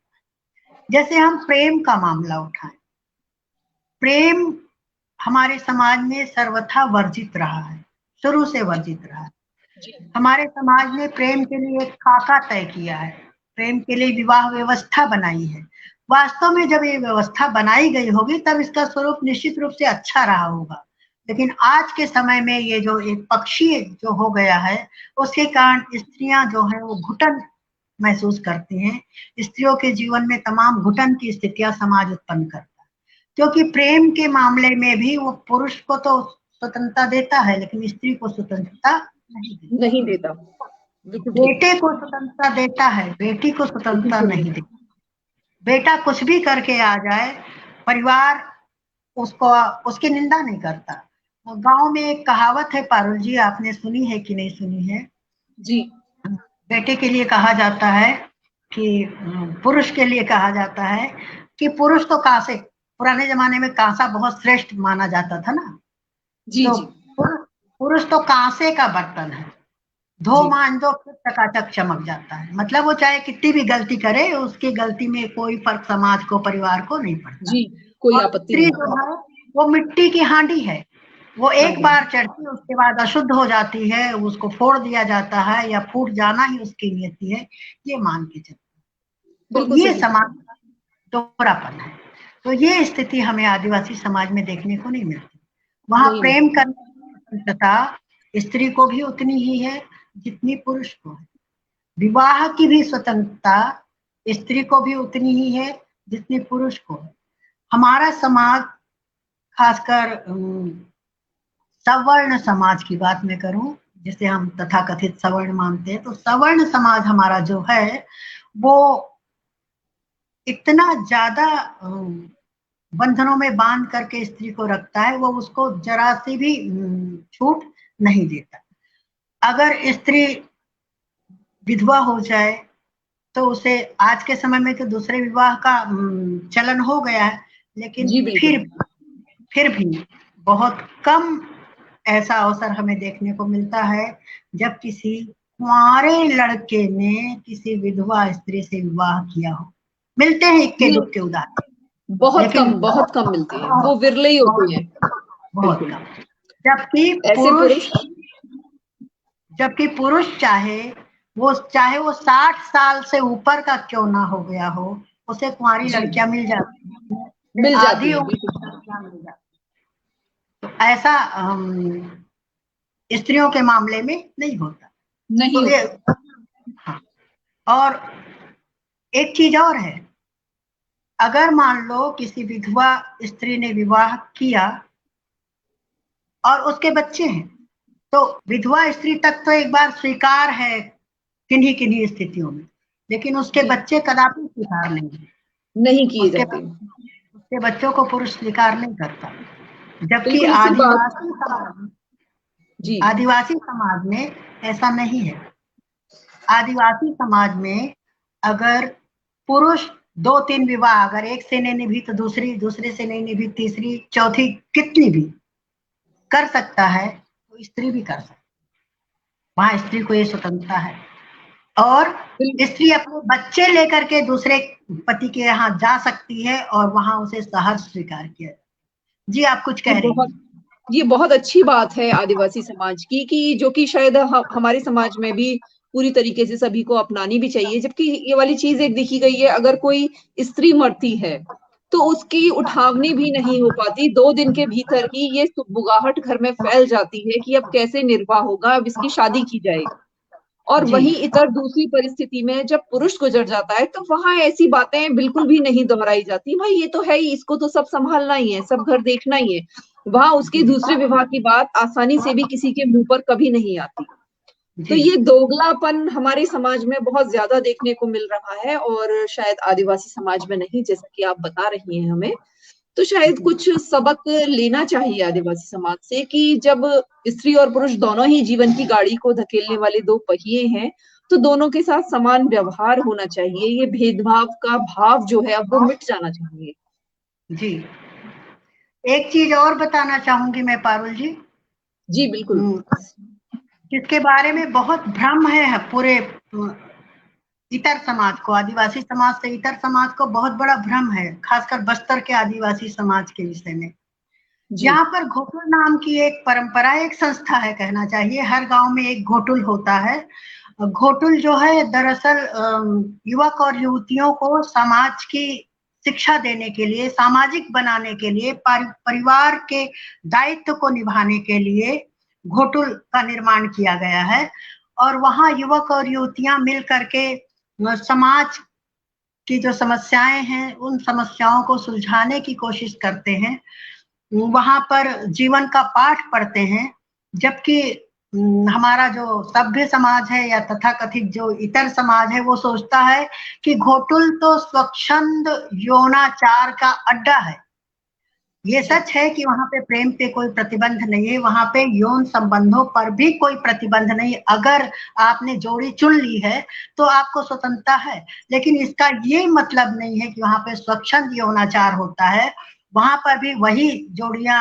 Speaker 2: जैसे हम प्रेम का मामला उठाएं, प्रेम हमारे समाज में सर्वथा वर्जित रहा है, शुरू से वर्जित रहा है। हमारे समाज ने प्रेम के लिए एक खाका तय किया है, प्रेम के लिए विवाह व्यवस्था बनाई है। वास्तव में जब ये व्यवस्था बनाई गई होगी तब इसका स्वरूप निश्चित रूप से अच्छा रहा होगा, लेकिन आज के समय में ये जो एक पक्षी जो हो गया है, उसके कारण स्त्रियां जो है वो घुटन महसूस करती हैं। स्त्रियों के जीवन में तमाम घुटन की स्थितियां समाज उत्पन्न करता है, क्योंकि प्रेम के मामले में भी वो पुरुष को तो स्वतंत्रता देता है, लेकिन स्त्री को स्वतंत्रता
Speaker 1: नहीं देता।
Speaker 2: बेटे को स्वतंत्रता देता है, बेटी को स्वतंत्रता नहीं देता। बेटा कुछ भी करके आ जाए, परिवार उसको उसकी निंदा नहीं करता। गांव में एक कहावत है पारुल जी, आपने सुनी है कि नहीं सुनी है?
Speaker 1: जी।
Speaker 2: बेटे के लिए कहा जाता है कि पुरुष के लिए कहा जाता है कि पुरुष तो कांसे, पुराने जमाने में कांसा बहुत श्रेष्ठ माना जाता था ना।
Speaker 1: जी
Speaker 2: तो
Speaker 1: जी।
Speaker 2: पुरुष तो कांसे का बर्तन है, धो मान दो फिर चकाचक चमक जाता है। मतलब वो चाहे कितनी भी गलती करे, उसकी गलती में कोई फर्क समाज को, परिवार को नहीं पड़ता।
Speaker 1: जी, कोई
Speaker 2: और
Speaker 1: आपत्ति
Speaker 2: स्त्री
Speaker 1: नहीं।
Speaker 2: जो है वो मिट्टी की हांडी है, वो एक बार चढ़ती है उसके बाद अशुद्ध हो जाती है, उसको फोड़ दिया जाता है या फूट जाना ही उसकी नियति है, ये मान के चलते। तो
Speaker 1: बिल्कुल
Speaker 2: ये
Speaker 1: सही।
Speaker 2: समाज दोहरापन है। तो ये स्थिति हमें आदिवासी समाज में देखने को नहीं मिलती। वहां
Speaker 1: नहीं
Speaker 2: प्रेम
Speaker 1: मिलती।
Speaker 2: करने की स्वतंत्रता स्त्री को भी उतनी ही है जितनी पुरुष को है। विवाह की भी स्वतंत्रता स्त्री को भी उतनी ही है जितनी पुरुष को है। हमारा समाज, खासकर सवर्ण समाज की बात मैं करूं, जिसे हम तथाकथित सवर्ण मानते हैं, तो सवर्ण समाज हमारा जो है वो इतना ज्यादा बंधनों में बांध करके स्त्री को रखता है, वो उसको जरा सी भी छूट नहीं देता। अगर स्त्री विधवा हो जाए तो उसे, आज के समय में तो दूसरे विवाह का चलन हो गया है, लेकिन
Speaker 1: जी बिल्कुल।
Speaker 2: फिर भी बहुत कम ऐसा अवसर हमें देखने को मिलता है जब किसी कुंवारे लड़के ने किसी विधवा स्त्री से विवाह किया हो। मिलते हैं इक्के दुक्के उदाहरण, लेकिन
Speaker 1: बहुत कम मिलते हैं, वो विरले ही होते हैं।
Speaker 2: बहुत
Speaker 1: बिल्कुल।
Speaker 2: कम। जबकि
Speaker 1: ऐसे
Speaker 2: पुरुष
Speaker 1: पुरुष।
Speaker 2: जबकि पुरुष चाहे वो 60 साल से ऊपर का क्यों ना हो गया हो, उसे कुंवारी
Speaker 1: जी,
Speaker 2: लड़कियां मिल जाती हैं,
Speaker 1: मिल
Speaker 2: आधी
Speaker 1: जाती हैं,
Speaker 2: उम्र
Speaker 1: बिल्कुल।
Speaker 2: की लड़कियां मिल जाती। तो ऐसा स्त्रियों के मामले में नहीं होता।
Speaker 1: नहीं
Speaker 2: तो ये,
Speaker 1: होता।
Speaker 2: हाँ। और एक चीज और है, अगर मान लो किसी विधवा स्त्री ने विवाह किया और उसके बच्चे हैं, तो विधवा स्त्री तक तो एक बार स्वीकार है किन्हीं किन्हीं स्थितियों में, लेकिन उसके
Speaker 1: जी,
Speaker 2: बच्चे कदापि स्वीकार नहीं है।
Speaker 1: नहीं किए
Speaker 2: उसके
Speaker 1: जाते।
Speaker 2: उसके बच्चों को पुरुष स्वीकार नहीं करता। जबकि
Speaker 1: बिल्कुल इसी बात। जी।
Speaker 2: आदिवासी समाज में ऐसा नहीं है। आदिवासी समाज में अगर पुरुष 2-3 विवाह, अगर एक से नहीं निभी तो दूसरी, दूसरे से नहीं निभी तीसरी, चौथी, कितनी भी कर सकता है, तो स्त्री भी कर सकती है। वहां स्त्री को ये स्वतंत्रता है। और स्त्री अपने बच्चे लेकर के दूसरे पति के यहाँ जा सकती है और वहां उसे सहर्ष स्वीकार किया। जी आप कुछ
Speaker 1: ये
Speaker 2: कह रही
Speaker 1: बहुत
Speaker 2: हैं?
Speaker 1: ये बहुत अच्छी बात है आदिवासी समाज की, कि जो कि शायद हमारे समाज में भी पूरी तरीके से सभी को अपनानी भी चाहिए। जबकि ये वाली चीज एक देखी गई है, अगर कोई स्त्री मरती है तो उसकी उठावनी भी नहीं हो पाती, 2 दिन के भीतर ही ये बुगाहट घर में फैल जाती है कि अब कैसे निर्वाह होगा, अब इसकी शादी की जाए। और
Speaker 2: जी
Speaker 1: वहीं इतर दूसरी परिस्थिति में जब पुरुष गुजर जाता है तो वहां ऐसी बातें बिल्कुल भी नहीं दोहराई जाती, भाई ये तो है ही, इसको तो सब संभालना ही है, सब घर देखना ही है। वहां उसके
Speaker 2: जी
Speaker 1: दूसरे विवाह की बात आसानी से भी किसी के मुंह पर कभी नहीं आती। तो
Speaker 2: जी
Speaker 1: ये दोगलापन हमारे समाज में बहुत ज्यादा देखने को मिल रहा है, और शायद आदिवासी समाज में नहीं, जैसा कि आप बता रही हैं हमें। तो शायद
Speaker 2: जी
Speaker 1: कुछ सबक लेना चाहिए आदिवासी समाज से, कि जब स्त्री और पुरुष दोनों ही जीवन की गाड़ी को धकेलने वाले दो पहिए हैं, तो दोनों के साथ समान व्यवहार होना चाहिए। ये भेदभाव का भाव जो है अब वो मिट जाना चाहिए।
Speaker 2: जी। एक चीज और बताना चाहूंगी मैं पारुल जी,
Speaker 1: जी बिल्कुल।
Speaker 2: जिसके बारे में बहुत भ्रम है पूरे इतर समाज को, आदिवासी समाज से इतर समाज को बहुत बड़ा भ्रम है, खासकर बस्तर के आदिवासी समाज के विषय में। यहाँ पर घोटुल नाम की एक परंपरा, एक संस्था है कहना चाहिए। हर गांव में एक घोटुल होता है। घोटुल जो है दरअसल युवक और युवतियों को समाज की शिक्षा देने के लिए, सामाजिक बनाने के लिए, परिवार के दायित्व को निभाने के लिए घोटुल का निर्माण किया गया है। और वहाँ युवक और युवतियां मिल करके समाज की जो समस्याएं हैं उन समस्याओं को सुलझाने की कोशिश करते हैं। वहां पर जीवन का पाठ पढ़ते हैं। जबकि हमारा जो सभ्य समाज है या तथाकथित जो इतर समाज है वो सोचता है कि घोटुल तो स्वच्छंद यौनाचार का अड्डा है। ये सच है कि वहां पे प्रेम पे कोई प्रतिबंध नहीं है, वहां पे यौन संबंधों पर भी कोई प्रतिबंध नहीं। अगर आपने जोड़ी चुन ली है तो आपको स्वतंत्रता है, लेकिन इसका ये मतलब नहीं है कि वहां पे स्वच्छंद यौनाचार होता है। वहां पर भी वही जोड़ियां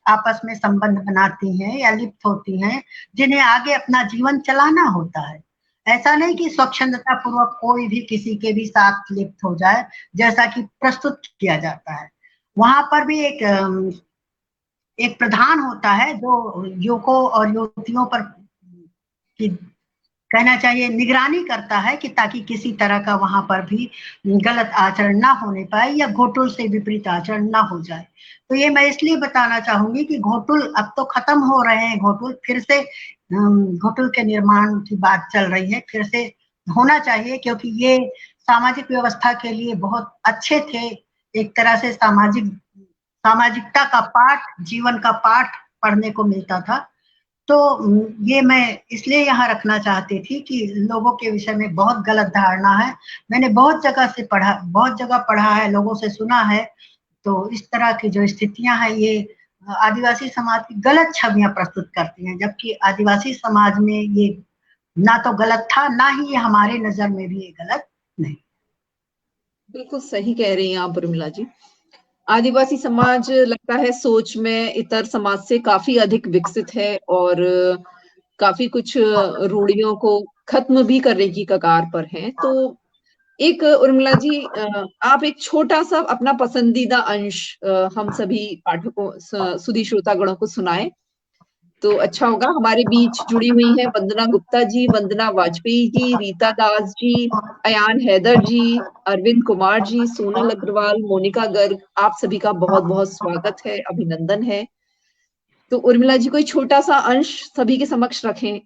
Speaker 2: आपस में संबंध बनाती हैं या लिप्त होती हैं जिन्हें आगे अपना जीवन चलाना होता है। ऐसा नहीं कि स्वच्छंदता पूर्वक कोई भी किसी के भी साथ लिप्त हो जाए, जैसा कि प्रस्तुत किया जाता है। वहां पर भी एक प्रधान होता है जो युवकों और युवतियों पर की कहना चाहिए निगरानी करता है कि ताकि किसी तरह का वहां पर भी गलत आचरण ना होने पाए या घोटुल से विपरीत आचरण ना हो जाए। तो ये मैं इसलिए बताना चाहूंगी कि घोटुल अब तो खत्म हो रहे हैं, घोटुल फिर से घोटुल के निर्माण की बात चल रही है, फिर से होना चाहिए, क्योंकि ये सामाजिक व्यवस्था के लिए बहुत अच्छे थे। एक तरह से सामाजिकता का पाठ, जीवन का पाठ पढ़ने को मिलता था। तो ये मैं इसलिए यहाँ रखना चाहती थी कि लोगों के विषय में बहुत गलत धारणा है। मैंने बहुत जगह से पढ़ा, बहुत जगह पढ़ा है, लोगों से सुना है। तो इस तरह की जो स्थितियां हैं ये आदिवासी समाज की गलत छवियां प्रस्तुत करती हैं, जबकि आदिवासी समाज में ये ना तो गलत था, ना ही ये हमारे नजर में भी ये गलत नहीं।
Speaker 1: बिल्कुल सही कह रही हैं आप उर्मिला जी। आदिवासी समाज लगता है सोच में इतर समाज से काफी अधिक विकसित है और काफी कुछ रूढ़ियों को खत्म भी करने की कगार पर हैं। तो एक उर्मिला जी, आप एक छोटा सा अपना पसंदीदा अंश हम सभी पाठकों, सुधी श्रोतागणों को सुनाएं तो अच्छा होगा। हमारे बीच जुड़ी हुई हैं वंदना गुप्ता जी, वंदना वाजपेयी जी, रीता दास जी, अयान हैदर जी, अरविंद कुमार जी, सोनल अग्रवाल, मोनिका गर्ग, आप सभी का बहुत बहुत स्वागत है, अभिनंदन है। तो उर्मिला जी कोई छोटा सा अंश सभी के समक्ष रखें।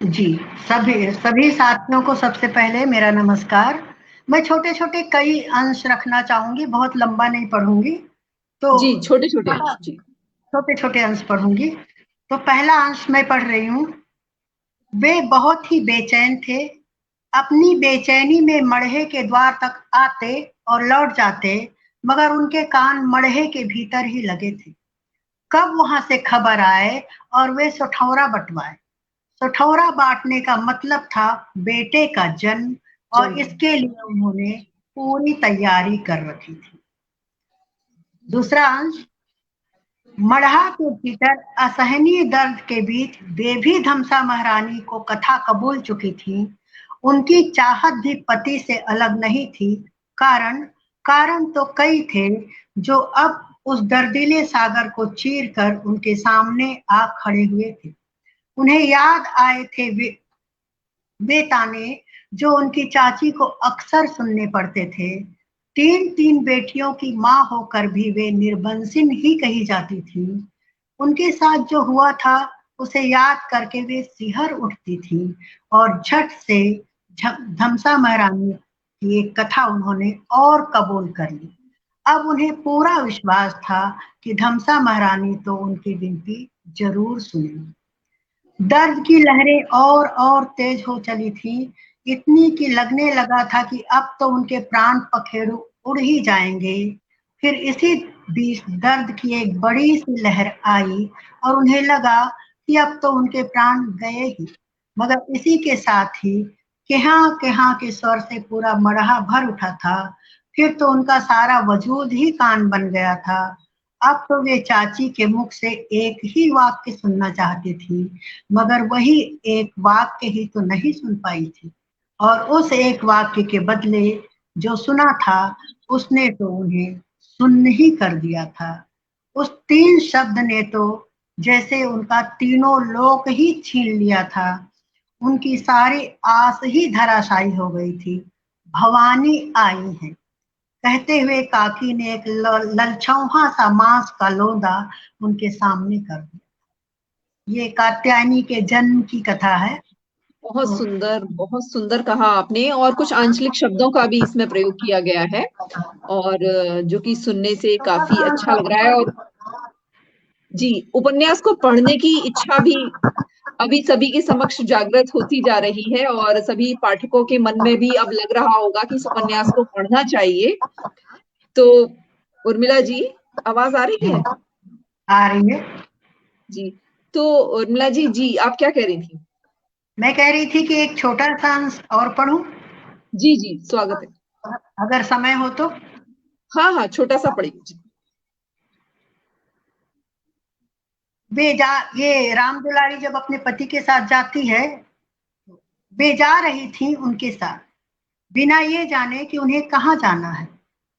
Speaker 2: जी, सभी साथियों को सबसे पहले मेरा नमस्कार। मैं छोटे छोटे कई अंश रखना चाहूंगी, बहुत लंबा नहीं पढ़ूंगी। तो
Speaker 1: जी, छोटे छोटे अंश जी।
Speaker 2: छोटे छोटे अंश पढ़ूंगी। तो पहला अंश मैं पढ़ रही हूँ। वे बहुत ही बेचैन थे। अपनी बेचैनी में मड़हे के द्वार तक आते और लौट जाते, मगर उनके कान मड़हे के भीतर ही लगे थे। कब वहां से खबर आए और वे सठौरा बंटवाए। सठौरा बांटने का मतलब था बेटे का जन्म, और इसके लिए उन्होंने पूरी तैयारी कर रखी थी। दूसरा अंश। मड़हा के भीतर असहनीय दर्द के बीच वे भी धमसा महारानी को कथा कबूल चुकी थी। उनकी चाहत भी पति से अलग नहीं थी। कारण तो कई थे जो अब उस दर्दीले सागर को चीर कर उनके सामने आ खड़े हुए थे। उन्हें याद आए थे वे ताने जो उनकी चाची को अक्सर सुनने पड़ते थे। 3 बेटियों की माँ होकर भी वे निर्बंसिन ही कही जाती थी। उनके साथ जो हुआ था उसे याद करके वे सिहर उठती थी और झट से धमसा महारानी की एक कथा उन्होंने और कबूल कर ली। अब उन्हें पूरा विश्वास था कि धमसा महारानी तो उनकी विनती जरूर सुनेगी। दर्द की लहरें और तेज हो चली थी, इतनी कि लगने लगा था कि अब तो उनके प्राण पखेरु उड़ ही जाएंगे। फिर इसी बीच दर्द की एक बड़ी सी लहर आई और उन्हें लगा कि अब तो उनके प्राण गए ही। मगर इसी के साथ ही केहा के स्वर से पूरा मड़हा भर उठा था। फिर तो उनका सारा वजूद ही कान बन गया था। अब तो वे चाची के मुख से एक ही वाक्य सुनना चाहती थी, मगर वही एक वाक्य ही तो नहीं सुन पाई थी। और उस एक वाक्य के बदले जो सुना था उसने तो उन्हें सुन्न ही कर दिया था। उस 3 शब्द ने तो जैसे उनका तीनों लोक ही छीन लिया था। उनकी सारी आस ही धराशायी हो गई थी। भवानी आई है कहते हुए काकी ने एक ललछौहा सा मांस का लोंदा उनके सामने कर दिया। ये कात्यायनी के जन्म की कथा है। तो
Speaker 1: बहुत सुंदर कहा आपने, और कुछ आंचलिक शब्दों का भी इसमें प्रयोग किया गया है, और जो कि सुनने से काफी अच्छा लग रहा है। और जी, उपन्यास को पढ़ने की इच्छा भी अभी सभी के समक्ष जागृत होती जा रही है, और सभी पाठकों के मन में भी अब लग रहा होगा कि इस उपन्यास को पढ़ना चाहिए। तो उर्मिला जी, आवाज आ रही है?
Speaker 2: आ रही है।
Speaker 1: जी, तो उर्मिला जी, जी आप क्या कह रही थी?
Speaker 2: मैं कह रही थी कि एक छोटा सा अंश और पढ़ूं,
Speaker 1: जी जी, स्वागत है।
Speaker 2: अगर समय हो तो।
Speaker 1: हाँ हाँ, छोटा सा पढ़िए जी।
Speaker 2: ये राम दुलारी जब अपने पति के साथ जाती है, वे जा रही थी उनके साथ, बिना ये जाने कि उन्हें कहाँ जाना है,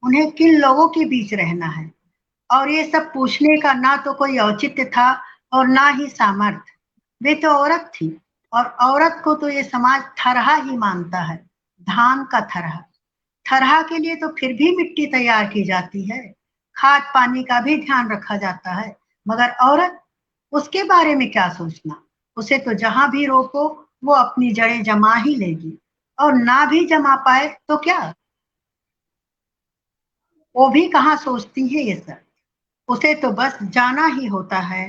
Speaker 2: उन्हें किन लोगों के बीच रहना है, और ये सब पूछने का ना तो कोई औचित्य था और ना ही सामर्थ्य। वे तो औरत थी, और औरत को तो ये समाज थरहा ही मानता है, धान का थरहा। थरहा के लिए तो फिर भी मिट्टी तैयार की जाती है, खाद पानी का भी ध्यान रखा जाता है, मगर औरत, उसके बारे में क्या सोचना। उसे तो जहां भी रोको वो अपनी जड़ें जमा ही लेगी, और ना भी जमा पाए तो क्या, वो भी कहाँ सोचती है ये सब। उसे तो बस जाना ही होता है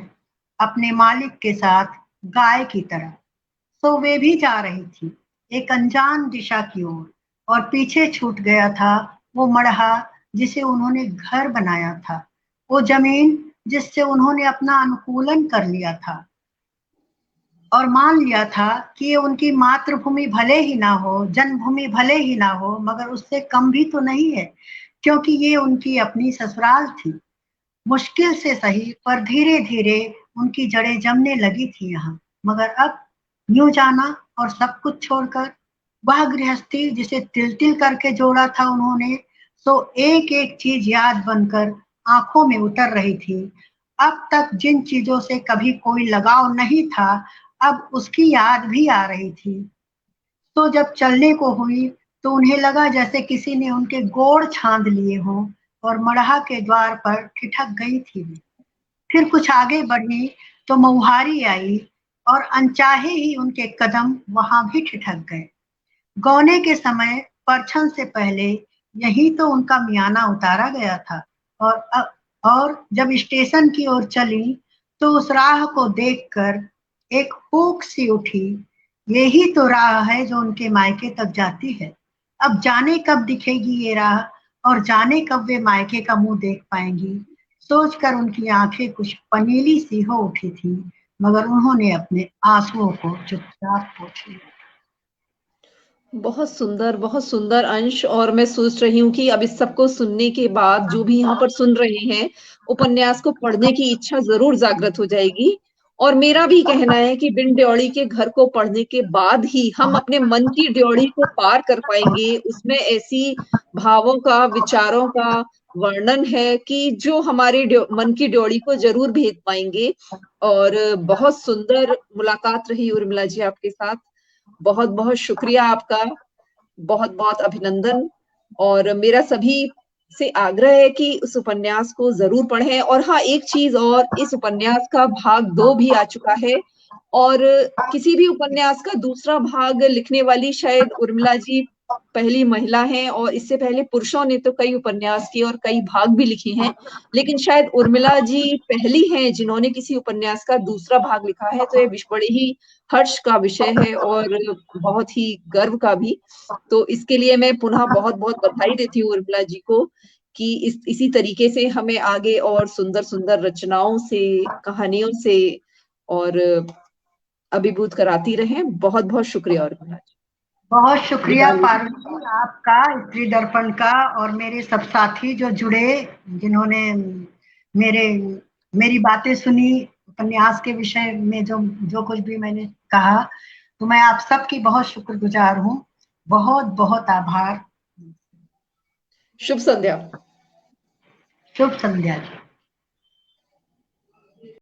Speaker 2: अपने मालिक के साथ, गाय की तरह। तो वे भी जा रही थी एक अनजान दिशा की ओर, और पीछे छूट गया था वो मड़हा जिसे उन्होंने घर बनाया था, वो जमीन जिससे उन्होंने अपना अनुकूलन कर लिया था और मान लिया था कि ये उनकी मातृभूमि भले ही ना हो, जन्मभूमि भले ही ना हो, मगर उससे कम भी तो नहीं है, क्योंकि ये उनकी अपनी ससुराल थी। मुश्किल से सही, पर धीरे धीरे उनकी जड़ें जमने लगी थी यहाँ। मगर अब यूं जाना और सब कुछ छोड़कर, वह गृहस्थी जिसे तिल तिल करके जोड़ा था उन्होंने, सो एक एक चीज याद बनकर आंखों में उतर रही थी। अब तक जिन चीजों से कभी कोई लगाव नहीं था, अब उसकी याद भी आ रही थी। तो जब चलने को हुई तो उन्हें लगा जैसे किसी ने उनके गोड़ छांद लिए हों, और मड़हा के द्वार पर ठिठक गई थी वे। फिर कुछ आगे बढ़ी तो मऊहारी आई, और अनचाहे ही उनके कदम वहां भी ठिठक गए। गौने के समय परछन से पहले यही तो उनका मियाना उतारा गया था, और जब स्टेशन की ओर चली तो उस राह को देखकर एक फूक सी उठी। यही तो राह है जो उनके मायके तक जाती है। अब जाने कब दिखेगी ये राह, और जाने कब वे मायके का मुंह देख पाएंगी। सोचकर उनकी आंखें कुछ पनीली सी हो उठी थी, मगर उन्होंने अपने आंसुओं को चुपचाप पोंछ लिया।
Speaker 1: बहुत सुंदर अंश। और मैं सोच रही हूँ कि अब इस सबको सुनने के बाद जो भी यहाँ पर सुन रहे हैं, उपन्यास को पढ़ने की इच्छा जरूर जागृत हो जाएगी। और मेरा भी कहना है कि बिन ड्योढ़ी के घर को पढ़ने के बाद ही हम अपने मन की ड्योढ़ी को पार कर पाएंगे। उसमें ऐसी भावों का, विचारों का वर्णन है कि जो हमारे मन की ड्योढ़ी को जरूर भेद पाएंगे। और बहुत सुंदर मुलाकात रही उर्मिला जी आपके साथ। बहुत बहुत शुक्रिया आपका, बहुत बहुत अभिनंदन। और मेरा सभी से आग्रह है कि उस उपन्यास को जरूर पढ़ें। और हाँ, एक चीज और, इस उपन्यास का भाग 2 भी आ चुका है, और किसी भी उपन्यास का दूसरा भाग लिखने वाली शायद उर्मिला जी पहली महिला हैं। और इससे पहले पुरुषों ने तो कई उपन्यास किए और कई भाग भी लिखे हैं, लेकिन शायद उर्मिला जी पहली हैं जिन्होंने किसी उपन्यास का दूसरा भाग लिखा है। तो ये बड़े ही हर्ष का विषय है, और बहुत ही गर्व का भी। तो इसके लिए मैं पुनः बहुत बहुत बधाई देती हूँ उर्मिला जी को, कि इसी तरीके से हमें आगे और सुंदर सुंदर रचनाओं से, कहानियों से और अभिभूत कराती रहें। बहुत बहुत शुक्रिया उर्मिला जी।
Speaker 2: बहुत शुक्रिया
Speaker 1: विदा लेती हूँ।
Speaker 2: पारुल आपका, स्त्री दर्पण का, और मेरे सब साथी जो जुड़े, जिन्होंने मेरे मेरी बातें सुनी उपन्यास के विषय में, जो जो कुछ भी मैंने कहा, तो मैं आप सबकी बहुत शुक्रगुजार हूँ। बहुत बहुत आभार।
Speaker 1: शुभ संध्या।
Speaker 2: शुभ संध्या जी।